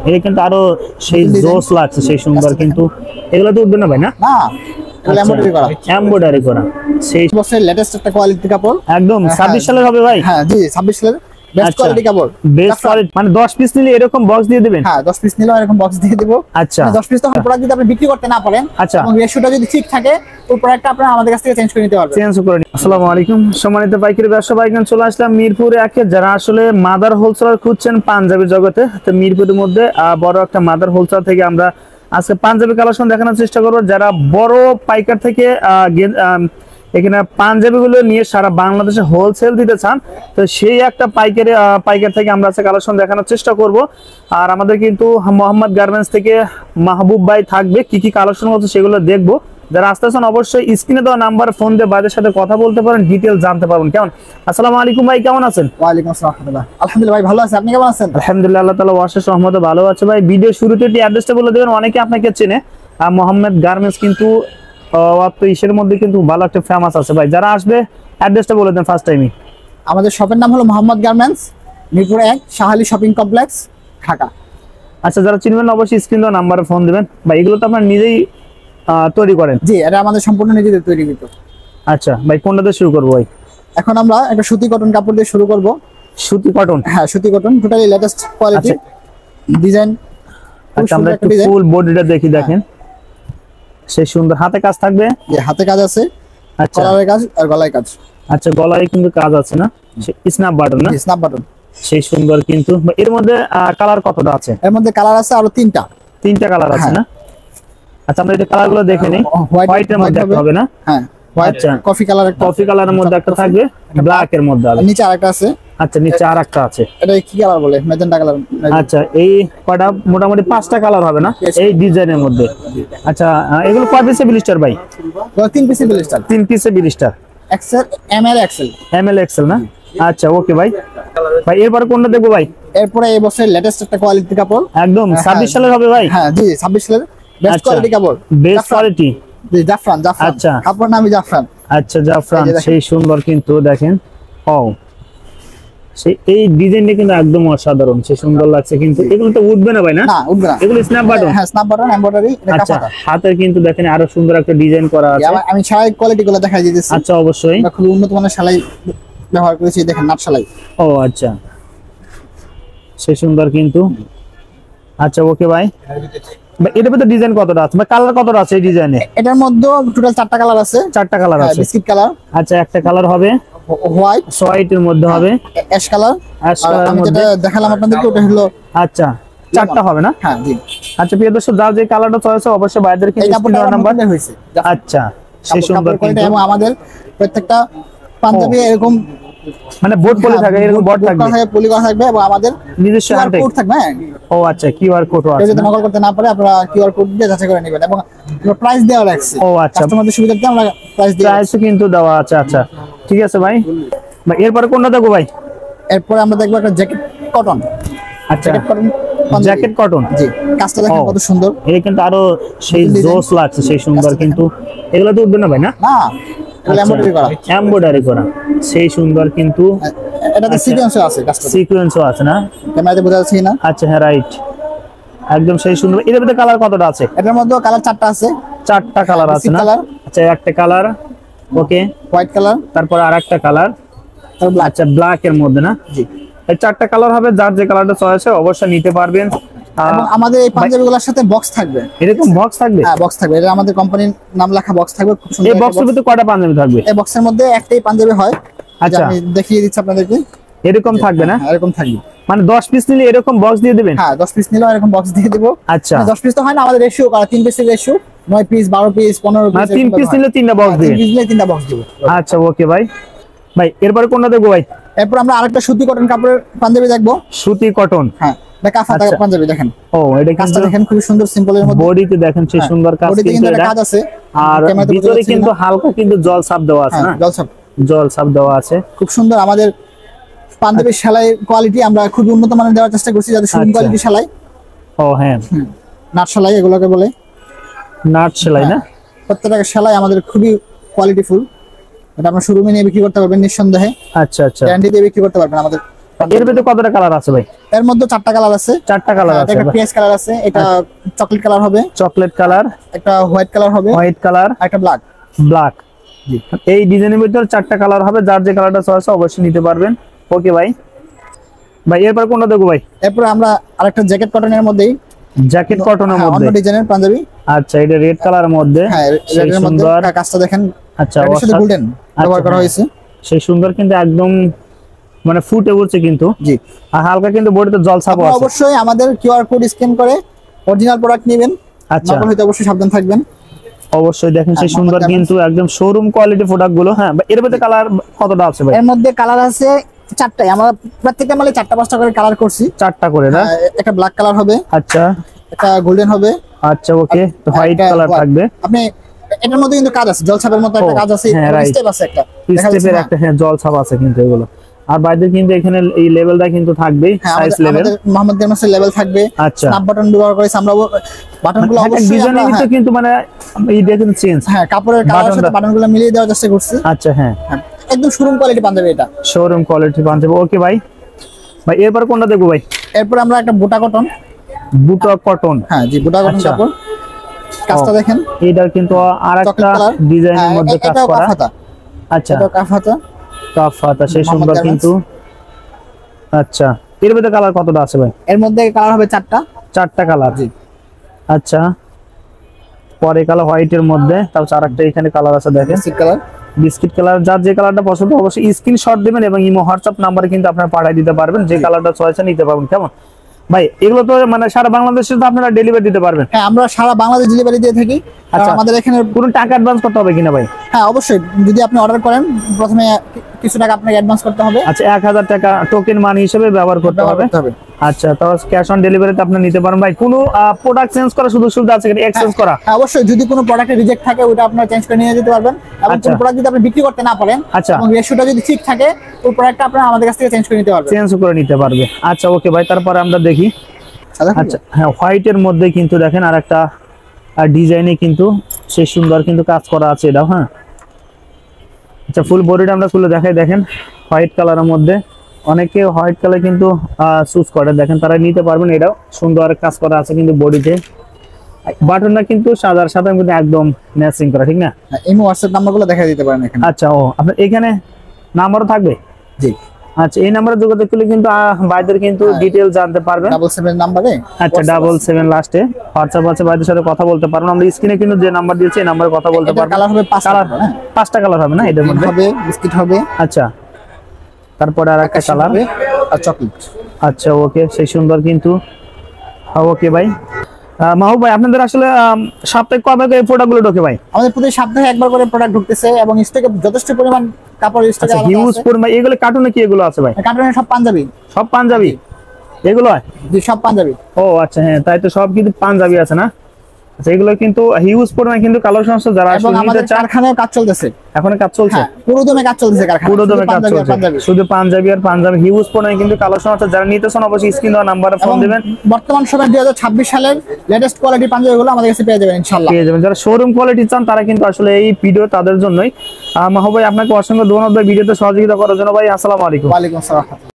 এটা কিন্তু আরো সেই জোস লাগছে, সেই সুন্দর, কিন্তু এগুলো তো উঠবে না ভাই? না না, এগুলো এমব্রয়ডারি করা। এমব্রয়ডারি করা, সেই বছরের লেটেস্ট একটা কোয়ালিটি কাপড়, একদম 26 সালের হবে ভাই? হ্যাঁ জি, 26 সালের বেস্ট কোয়ালিটি কাপড়, বেস্ট কোয়ালিটি। মানে 10 পিস নিলে এরকম বক্স দিয়ে দিবেন? হ্যাঁ 10 পিস নিলে এরকম বক্স দিয়ে দেব। আচ্ছা, 10 পিস তখন প্রোডাক্ট যদি আপনি বিক্রি করতে না পারেন, আচ্ছা, এবং রেশিওটা যদি ঠিক থাকে, ওই প্রোডাক্টটা আপনারা আমাদের কাছ থেকে চেঞ্জ করে নিতে পারবেন। চেঞ্জ করে নিন। আসসালামু আলাইকুম সম্মানিত পাইকারি ব্যবসা ভাইগণ, চলে আসলাম মিরপুরে একে। যারা আসলে মাদার হোলসেলার খুঁজছেন পাঞ্জাবির জগতে, তো মিরপুরের মধ্যে বড় একটা মাদার হোলসেলার থেকে আমরা আজকে পাঞ্জাবি কালেকশন দেখানোর চেষ্টা করবো। যারা বড় পাইকার থেকে এখানে পাঞ্জাবি গুলো নিয়ে সারা বাংলাদেশে হোলসেল দিতে চান, তো সেই একটা পাইকার থেকে আমরা আজকে কালেকশন দেখানোর চেষ্টা করব। আর আমাদের কিন্তু মোহাম্মদ গার্মেন্টস থেকে মাহবুব ভাই থাকবে, কি কি কালেকশন হচ্ছে সেগুলো দেখবো। যারা আসতেছেন অবশ্যই স্ক্রিনে দেওয়া নাম্বার ফোন দিয়ে ভাইদের সাথে কথা বলতে পারেন, ডিটেইলস জানতে পারবেন। কেমন? আসসালামু আলাইকুম ভাই, কেমন আছেন? ওয়ালাইকুম আসসালাম। আলহামদুলিল্লাহ ভাই, ভালো আছি। আপনি কেমন আছেন? আলহামদুলিল্লাহ, আল্লাহ তাআলা অশেষ রহমতে ভালো আছে ভাই। ভিডিও শুরুতে একটু অ্যাড্রেসটা বলে দেবেন, অনেকে আপনাকে চেনে। আর মোহাম্মদ গার্মেন্টস কিন্তু ইসের মধ্যে কিন্তু ভালো একটা ফেমাস আছে ভাই। যারা আসবে অ্যাড্রেসটা বলে দেন ফার্স্ট টাইমই। আমাদের শপের নাম হলো Mohammad garments, Mirpur 1, Shah Ali shopping complex, Dhaka. আচ্ছা, যারা চিনবেন অবশ্যই স্ক্রিন দেওয়া নাম্বারে ফোন দিবেন ভাই। এগুলো তো আপনারা নিজেই তৈরি করেন? জি, এটা আমাদের সম্পূর্ণ নিজেদের তৈরিকৃত। আচ্ছা ভাই, কোনটা দিয়ে শুরু করবো ভাই? এখন আমরা একটা সুতি কটন কাপড় দিয়ে শুরু করব। সুতি কটন? হ্যাঁ, সুতি cotton, totally latest quality design. আচ্ছা, আমরা একটু ফুল বডিটা দেখি। দেখেন সেই সুন্দর, হাতে কাজ থাকবে? হাতে কাজ আছে, আচ্ছা, কলারের কাজ আর গলায় কাজ। আচ্ছা, গলায় কিন্তু কাজ আছে না? স্ন্যাপ বাটন না? স্ন্যাপ বাটন, সেই সুন্দর। কিন্তু এর মধ্যে কালার কতটা আছে? এর মধ্যে কালার আছে আরো তিনটা কালার আছে না? আচ্ছা, আমরা এই কালারগুলো দেখে নিই। হোয়াইটের মধ্যে একটা হবে না? হ্যাঁ, হোয়াইট, কফি কালার, কফি কালারের মধ্যে একটা থাকবে, ব্ল্যাক এর মধ্যে হবে, নিচে আরেকটা আছে। আচ্ছা, নিচে আরেকটা আছে। এটা কি কালার বলে? Magenta colour. আচ্ছা, এই কয়টা মোটামুটি 5টা কালার হবে না এই ডিজাইনের মধ্যে? আচ্ছা, এগুলো কয় পিসে ব্লিস্টার ভাই? 3 পিসে ব্লিস্টার। 3 পিসে blister, excel, ML, excel. ML excel না? আচ্ছা, ওকে ভাই। ভাই এরপর কোনটা দেখবো ভাই? এরপরে এই বছরের লেটেস্ট একটা কোয়ালিটি কাপড়, একদম 26 সালের হবে ভাই? হ্যাঁ জি, 26 সালের বেস্ট কোয়ালিটি কাপড়, বেস্ট কোয়ালিটি। জি, জাফরান। আচ্ছা, কাপড় নামই জাফরান। আচ্ছা, জাফরান, সেই সুন্দর। কিন্তু দেখেন, ও সেই এই ডিজাইনটা কিন্তু একদম অসাধারণ, সেই সুন্দর লাগছে। কিন্তু এগুলো তো উঠবে না ভাই? না, উঠবে না। এগুলো স্ন্যাপ বাটন? হ্যাঁ, স্ন্যাপ বাটন, এমব্রয়ডারি। আচ্ছা, হাতের কিন্তু দেখেন আরো সুন্দর একটা ডিজাইন করা আছে। আমি সেলাই কোয়ালিটি গুলো দেখাই দিতেছি। আচ্ছা, অবশ্যই। আমরা খুব উন্নত মানের সেলাই ব্যবহার করেছি, দেখেন, নাট সেলাই। ও আচ্ছা, সেই সুন্দর কিন্তু। আচ্ছা, ওকে ভাই। এটার মধ্যে ডিজাইন কতটা আছে বা কালার কতটা আছে এই ডিজাইনে? এটার মধ্যে টোটাল 4টা কালার আছে। 4টা কালার আছে? Biscuit colour. আচ্ছা, একটা কালার হবে হোয়াইটের মধ্যে হবে, অ্যাশ কালার। আমি যেটা দেখালাম আপনাদেরকে ওটা হলো, আচ্ছা, 4টা হবে না? হ্যাঁ জি। আচ্ছা, প্রিয় দর্শক, যার যে কালারটা চয়েছে অবশ্যই বাইরের কিন্তু স্ক্রিন নাম্বার হয়েছে। আচ্ছা, সেই সুন্দর কিন্তু। এবং আমাদের প্রত্যেকটা পাঞ্জাবি এরকম মানে বোর্ড পলি থাকে, এরকম বোর্ড থাকবে, পলি করা থাকবে, এবং আমাদের নিজস্ব কোড থাকবে। ও আচ্ছা, কিউআর কোড আছে। যদি নকল করতে না পারে আপনারা কিউআর কোড দিয়ে যাচাই করে নেবেন, এবং প্রাইস দেওয়া রাখছে। ও আচ্ছা, কাস্টমারদের সুবিধার্থে আমরা প্রাইস কিন্তু দেওয়া আছে। আচ্ছা, ঠিক আছে ভাই। এরপরে কোনটা দেখো ভাই? এরপরে আমরা দেখবো একটা জ্যাকেট কটন। আচ্ছা, জ্যাকেট কটন। জি, কাজটা দেখেন কত সুন্দর। এটা কিন্তু আরো সেই জোস লাগছে, সেই সুন্দর। কিন্তু এগুলো তো উঠবে না ভাই? না, এমব্রয়ডারি করা, এমব্রয়ডারি করা, সেই সুন্দর। কিন্তু এটাতে সিকোয়েন্সও আছে, কাজটা সিকোয়েন্সও আছে না? ক্যামেরাতে বোঝা যাচ্ছে না? আচ্ছা, হ্যাঁ, রাইট, একদম সেই সুন্দর। এর মধ্যে কালার কতটা আছে? এটার মধ্যে কালার 4টা আছে। 4টা কালার আছে না? আচ্ছা, একটা কালার, ওকে, হোয়াইট কালার, তারপর আরেকটা কালার, আচ্ছা, ব্ল্যাক এর মধ্যে না? জি, এই 4টা কালার হবে। যার যে কালারটা চয়েছে অবশ্যই নিতে পারবেন। এবং আমাদের এই পাঞ্জাবিগুলোর সাথে বক্স থাকবে। এরকম বক্স থাকবে? হ্যাঁ, বক্স থাকবে। এটা আমাদের কোম্পানির নাম লেখা বক্স থাকবে, খুব সুন্দর। এই বক্সের ভিতরে কয়টা পাঞ্জাবি থাকবে? এই বক্সের মধ্যে একটাই পাঞ্জাবি হয়। আচ্ছা, আমি দেখিয়ে দিচ্ছি আপনাদেরকে। এরকম থাকবে না? এরকম থাকবে। মানে 10 পিস নিলে এরকম বক্স দিয়ে দিবেন? হ্যাঁ, 10 পিস নিলে এরকম বক্স দিয়ে দেব। আচ্ছা, 10 পিস তো হয় না, আমাদের রেশিও করা 3 পিসের ratio, 9 piece, 12 piece, 15 piece. 3 piece নিলে 3টা বক্স দিবেন? 3 পিস নিলে 3টা বক্স দেব। আচ্ছা, ওকে ভাই। ভাই এরপরে কোনটা দেখবো ভাই? এরপর আমরা আরেকটা সুতি কটন কাপড়ের পাঞ্জাবি দেখবো। সুতি কটন? হ্যাঁ, এটা কাফা পাঞ্জাবি। দেখেন, ও এটা কাজটা দেখেন, খুব সুন্দর, সিম্পলের মধ্যে। বডিতে দেখেন সেই সুন্দর কাজ, কিন্তু এটা কাজ আছে। আর ভিতরে কিন্তু হালকা কিন্তু জল ছাপ দেওয়া আছে না? জল ছাপ দেওয়া আছে, খুব সুন্দর। আমাদের পাঞ্জাবির সেলাই কোয়ালিটি আমরা খুব উন্নত মানের দেওয়ার চেষ্টা করছি, যাতে সুন্দর কোয়ালিটি সেলাই। ও হ্যাঁ, নাট সেলাই এগুলোকে বলে, নাট সেলাই না? প্রত্যেকটা সেলাই আমাদের খুবই কোয়ালিটিফুল। এটা আপনারা শোরুমে নিয়ে বিক্রি করতে পারবেন নিঃসন্দেহে। আচ্ছা, আচ্ছা, গ্যারান্টি দিয়ে বিক্রি করতে পারবেন আমাদের এর ভিতরে কতটা কালার আছে ভাই? এর মধ্যে 4টা কালার আছে। 4টা কালার আছে। একটা পিয়াজ কালার আছে, এটা চকলেট কালার হবে, চকলেট কালার, একটা হোয়াইট কালার হবে, হোয়াইট কালার, একটা ব্ল্যাক। ব্ল্যাক। এই ডিজাইনের ভিতর 4টা কালার হবে, যার যে কালারটা চয়েস অবশ্যই নিতে পারবেন। ওকে ভাই, এরপর কোনটা দেখো ভাই? এরপর আমরা আরেকটা জ্যাকেট কটনের মধ্যেই, জ্যাকেট কটনের মধ্যে অন্য ডিজাইনের পাঞ্জাবি। আচ্ছা, এটা রেড কালারের মধ্যে। হ্যাঁ, রেডের মধ্যে কাজটা দেখেন। আচ্ছা, এর সাথে গোল্ডেন ব্যবহার করা হয়েছে। সেই সুন্দর, কিন্তু একদম মানে ফুটে উঠছে কিন্তু। জি, আর হালকা কিন্তু বডিতে জল ছাপও আছে। অবশ্যই আমাদের কিউআর কোড স্ক্যান করে অরিজিনাল প্রোডাক্ট নেবেন। আচ্ছা, নকল হইতে অবশ্যই সাবধান থাকবেন। অবশ্যই দেখেন সেই সুন্দর কিন্তু একদম শোরুম কোয়ালিটি প্রোডাক্ট গুলো। হ্যাঁ, এর মধ্যে কালার কতটা আছে ভাই? এর মধ্যে কালার আছে 4টাই। আমরা প্রত্যেকটা মালে 4টা-5টা করে কালার করছি। 4টা করে না? একটা ব্ল্যাক কালার হবে, আচ্ছা, একটা গোল্ডেন হবে। আচ্ছা, ওকে, তো হোয়াইট কালার থাকবে। আপনি এটার মধ্যে কিন্তু কাজ আছে, জলছাপের মতো একটা কাজ আছে, স্টেপ আছে একটা, স্টেপের একটা, হ্যাঁ, জল ছাপ আছে কিন্তু এগুলো। আর বাইরে কিন্তু এখানে এই লেভেলটা কিন্তু থাকবেই, সাইজ লেভেল, মোহাম্মদ জামাসের লেভেল থাকবে। আচ্ছা, স্ন্যাপ বাটন ব্যবহার করেছি আমরা। বাটনগুলো অবশ্যই ডিজাইনিং তো কিন্তু মানে এই দেখেন চেঞ্জ। হ্যাঁ, কাপড়ের কালারের সাথে বাটনগুলো মিলিয়ে দেওয়ার চেষ্টা করছি। আচ্ছা, হ্যাঁ, একদম শোরুম কোয়ালিটি পাঞ্জাবি এটা। Showroom quality panjabi. ওকে ভাই, এরপর কোনটা দেখবো ভাই? এরপর আমরা একটা বুটা কটন। বুটা কটন? হ্যাঁ জি, বুটা কটন কাপড়। কাজটা দেখেন, এটা কিন্তু আরেকটা ডিজাইনের মধ্যে কাজ করা। আচ্ছা, এটা কাফাতা। কাফাতা সেই সুন্দর কিন্তু। আচ্ছা, এর মধ্যে কালার কতটা আছে ভাই? এর মধ্যে কালার হবে 4টা। 4টা কালার? জি। আচ্ছা, পরে কালার হোয়াইটের মধ্যে, তারপর আরেকটা এখানে কালার আছে দেখেন, বিস্কিট কালার। Biscuit colour. যার যে কালারটা পছন্দ অবশ্যই স্ক্রিনশট দিবেন এবং ইমো হোয়াটসঅ্যাপ নাম্বারে কিন্তু আপনারা পাঠিয়ে দিতে পারবেন, যে কালারটা চয়েস নিতে পারবেন। কেমন ভাই, এগুলো তো মানে সারা বাংলাদেশে তো আপনারা ডেলিভারি দিতে পারবেন? হ্যাঁ, আমরা সারা বাংলাদেশ ডেলিভারি দিয়ে থাকি। আচ্ছা, আমাদের এখানে কোনো টাকা অ্যাডভান্স করতে হবে কিনা ভাই? হ্যাঁ, অবশ্যই। যদি আপনি অর্ডার করেন, প্রথমে কিছু টাকা আপনাকে অ্যাডভান্স করতে হবে। আচ্ছা, 1000 টাকা টোকেন মানি হিসেবে ব্যবহার করতে হবে। আচ্ছা, তো ক্যাশ অন ডেলিভারিতে আপনি নিতে পারেন। ভাই, কোনো প্রোডাক্ট চেঞ্জ করার সুযোগ সুবিধা আছে কিনা, এক্সচেঞ্জ করা? হ্যাঁ, অবশ্যই। যদি কোনো প্রোডাক্টে রিজেক্ট থাকে, ওটা আপনারা চেঞ্জ করে নিয়ে যেতে পারবেন। এবং কোন প্রোডাক্ট যদি আপনি বিক্রি করতে না পারেন, আচ্ছা, এবং রেশিওটা যদি ঠিক থাকে, ওই প্রোডাক্টটা আপনারা আমাদের কাছ থেকে চেঞ্জ করে নিতে পারবেন। চেঞ্জ করে নিতে পারবে। আচ্ছা, ওকে ভাই, তারপরে আমরা দেখি। আচ্ছা, হ্যাঁ, হোয়াইটের মধ্যে কিন্তু দেখেন আরেকটা ডিজাইনে কিন্তু সেই সুন্দর কিন্তু কাজ করা আছে এটা। হ্যাঁ, আচ্ছা, ফুল বডিটা আমরা খুলে দেখাই। দেখেন হোয়াইট কালারের মধ্যে, অনেকে হোয়াইট কালার কিন্তু চুজ করে, দেখেন তারা নিতে পারবেন। এটাও সুন্দর কাজ করা আছে কিন্তু বডিতে। বাটনটা কিন্তু সাদার সাথে কিন্তু একদম ম্যাচিং করা, ঠিক না? ইমো হোয়াটসঅ্যাপ নাম্বারগুলো দেখাই দিতে পারেন এখানে। আচ্ছা, ও আপনার এখানে নাম্বারও থাকবে? জি। আচ্ছা, এই নাম্বারে যোগাযোগ করলে কিন্তু ভাইদের কিন্তু ডিটেইল জানতে পারবেন। 77 নাম্বারে। আচ্ছা, 77 লাস্টে হোয়াটসঅ্যাপ আছে, ভাইদের সাথে কথা বলতে পারবেন। আমরা স্ক্রিনে কিন্তু যে নাম্বার দিয়েছি এই নাম্বারে কথা বলতে পারবেন। কালার হবে 5টা কালার হবে না এটার মধ্যে? হবে, বিস্কিট হবে। আচ্ছা, তারপরে আরেকটা কালার আর চকলেট। আচ্ছা, ওকে, সেই সুন্দর কিন্তু। ওকে ভাই, মাহবুব ভাই, আপনাদের আসলে সপ্তাহে কবে এই প্রোডাক্টগুলো ঢোকে ভাই? আমাদের প্রতি সপ্তাহে একবার করে প্রোডাক্ট ঢুকতেছে, এবং স্টকে যথেষ্ট পরিমাণ কাপড় স্টকে আছে। হিউজ পরিমাণ। এগুলো কার্টুনে কি এগুলো আছে ভাই? কার্টুনে সব পাঞ্জাবি। সব পাঞ্জাবি এগুলো? জি, সব পাঞ্জাবি। ও আচ্ছা, হ্যাঁ, তাই তো, সব কিন্তু পাঞ্জাবি আছে না? আচ্ছা, এগুলো কিন্তু হিউজ পরিমাণ কিন্তু কালেকশন আছে, যারা আসলে আমাদের কারখানায় কাজ চলতেছে। এখন কাজ চলছে? পুরো দমে কাজ চলতেছে কারখানায়। পুরো দমে কাজ চলছে, শুধু পাঞ্জাবি আর পাঞ্জাবি। হিউজ পরিমাণ কিন্তু কালেকশন আছে, যারা নিতে চান অবশ্যই স্ক্রিন দেওয়া নাম্বারে ফোন দিবেন। বর্তমান সময় 2026 সালের লেটেস্ট কোয়ালিটি পাঞ্জাবিগুলো আমাদের কাছে পেয়ে যাবেন ইনশাআল্লাহ। পেয়ে যাবেন। যারা শোরুম কোয়ালিটি চান তারা কিন্তু আসলে এই ভিডিও তাদের জন্যই। মাহবুব ভাই, আপনাকে অসংখ্য ধন্যবাদ ভিডিওতে সহযোগিতা করার জন্য ভাই। আসসালামু আলাইকুম। ওয়া আলাইকুম আসসালাম।